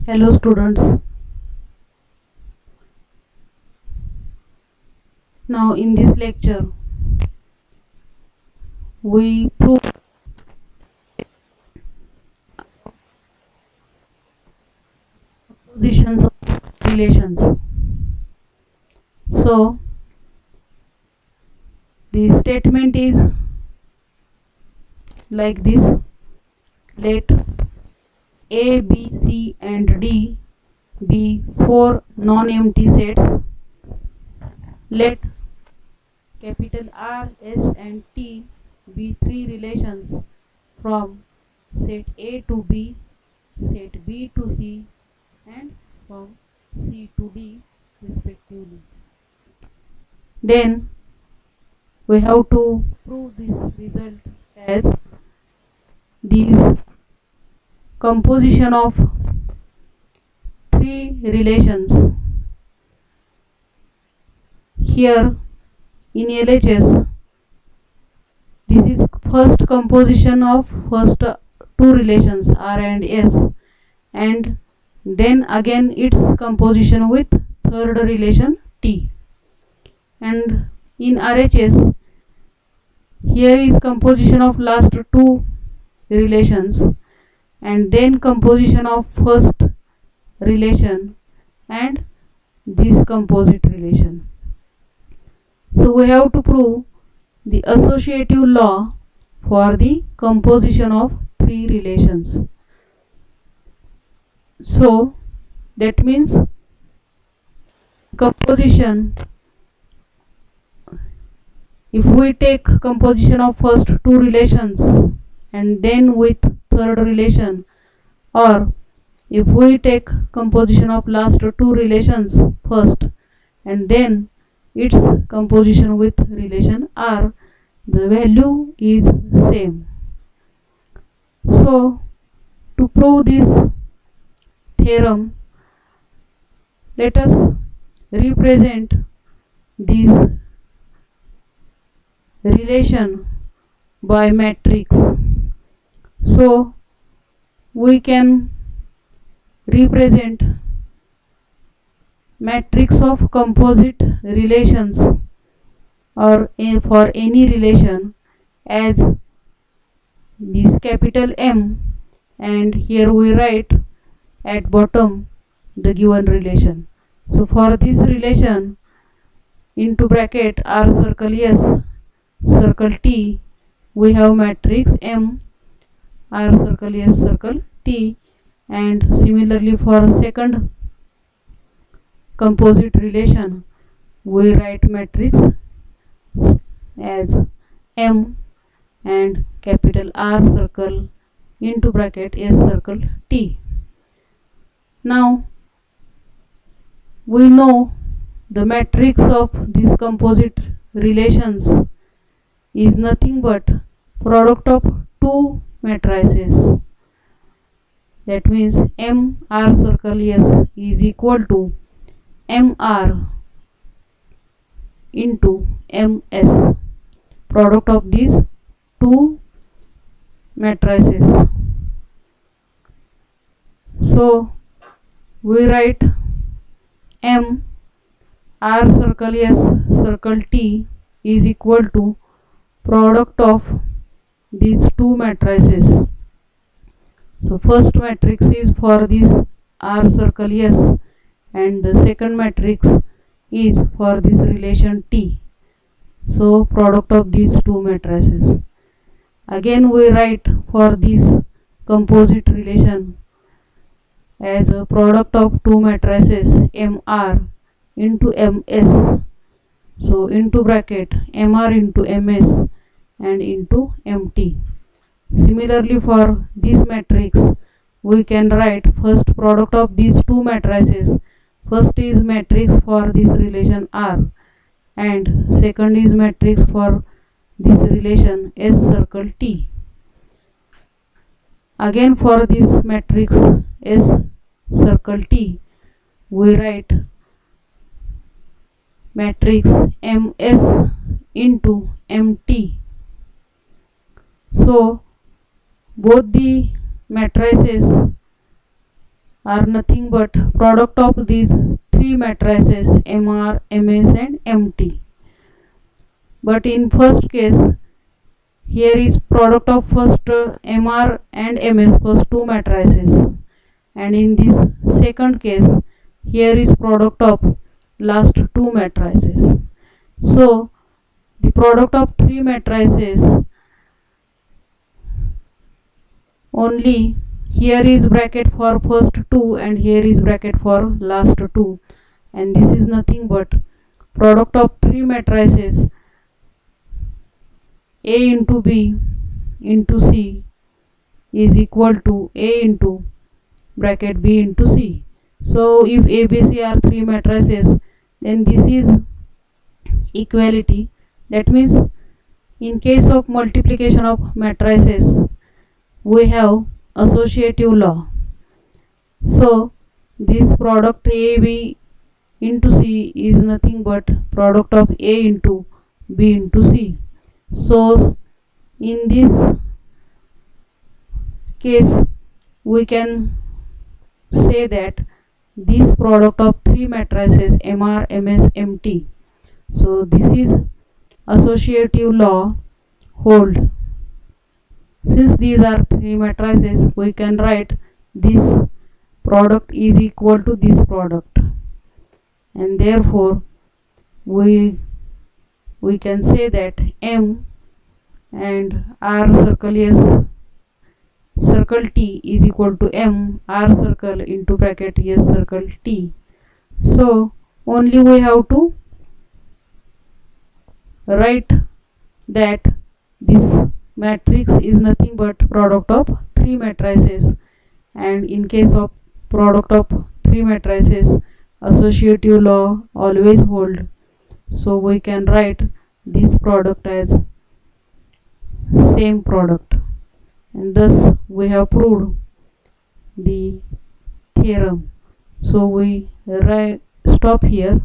Hello students. Now in this lecture we prove positions of relations. So the statement is like this: let A, B, C and D be four non-empty sets. Let capital R, S and T be three relations from set A to B, set B to C and from C to D respectively. Then we have to prove this result as these composition of three relations. Here in LHS, this is first composition of first two relations R and S, and then again its composition with third relation T. And in RHS, here is composition of last two relations and then composition of first relation and this composite relation. So we have to prove the associative law for the composition of three relations. So that means composition, if we take composition of first two relations and then with third relation, or if we take composition of last two relations first and then its composition with relation R, the value is same. So to prove this theorem, let us represent this relation by matrix. So we can represent matrix of composite relations or for any relation as this capital M, and here we write at bottom the given relation. So for this relation, into bracket R circle S circle T, we have matrix M R circle S circle T, and similarly for second composite relation we write matrix as M and capital R circle into bracket S circle T. Now we know the matrix of these composite relations is nothing but product of two matrices. That means M R circle S is equal to MR into MS, product of these two matrices. So we write M R circle S circle T is equal to product of these two matrices. So first matrix is for this R circle S and the second matrix is for this relation T. So product of these two matrices. Again we write for this composite relation as a product of two matrices MR into MS. So into bracket MR into MS and into MT. Similarly for this matrix we can write first product of these two matrices. First is matrix for this relation R and second is matrix for this relation S circle T. Again for this matrix S circle T we write matrix MS into MT. So both the matrices are nothing but product of these three matrices MR, MS and MT. But in first case, here is product of first MR and MS, first two matrices, and in this second case, here is product of last two matrices. So the product of three matrices only, here is bracket for first two and here is bracket for last two, and this is nothing but product of three matrices A into B into C is equal to A into bracket B into C. So if A, B, C are three matrices, then this is equality. That means in case of multiplication of matrices, we have associative law. So this product A, B into C is nothing but product of A into B into C. So in this case, we can say that this product of three matrices MR, MS, MT. So this is associative law hold. Since these are three matrices, we can write this product is equal to this product, and therefore we can say that M and R circle S circle T is equal to M R circle into bracket S circle T. So only we have to write that this matrix is nothing but product of three matrices, and in case of product of three matrices, associative law always hold. So we can write this product as same product, and thus we have proved the theorem. So we stop here.